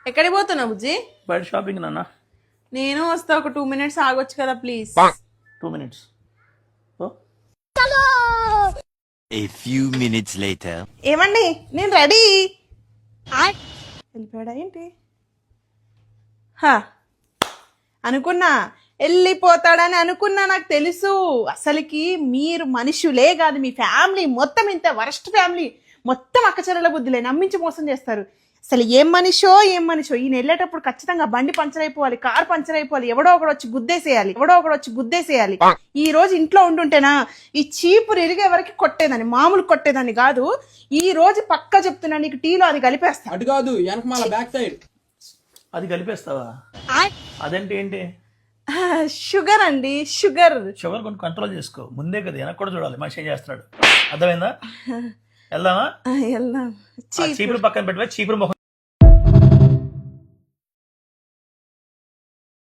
ఎక్కడికి పోతున్నావు బుజ్జి? బయట షాపింగ్ నాన్న. నేను వస్తా, ఒక 2 minutes ఆగొచ్చు కదా please. 2 minutes. A few minutes later. ఏమండి, నేను రెడీ. వెళ్ళిపోయాడా ఏంటి? అనుకున్నా వెళ్ళిపోతాడని అనుకున్నా. నాకు తెలుసు అసలుకి మీరు మనుషులే కాదు, మీ ఫ్యామిలీ మొత్తం ఇంత వరస్ట్ ఫ్యామిలీ మొత్తం అక్కచెల్లెల బుద్ధిలే, నమ్మించి మోసం చేస్తారు. అసలు ఏం మనిషో ఈయన వెళ్ళేటప్పుడు ఖచ్చితంగా బండి పంచర్ అయిపోవాలి, కార్ పంచర్ అయిపోవాలి, ఎవడో ఒకడు వచ్చి గుద్దేసేయాలి. ఈ రోజు ఇంట్లో ఉండుంటేనా ఈ చీపురు ఇరిగే వరకు కొట్టేదాన్ని, మామూలు కొట్టేదాన్ని కాదు. ఈ రోజు పక్కా చెప్తున్నా, నీకు టీలో అది కలిపేస్తా. అటు కాదు, వెనక బ్యాక్ సైడ్ అది కలిపేస్తావా? అదేంటి ఏంటి? షుగర్ అండి, షుగర్. షుగర్ కొన్ని కంట్రోల్ చేసుకో. ముందే కదా వెనక కూడా చూడాలి మనిషి ఏం చేస్తున్నాడు. అర్థమైందా? వెళ్దామా? వెళ్దాం. చీపురు పక్కన పెట్టవా, చీపురు ముఖం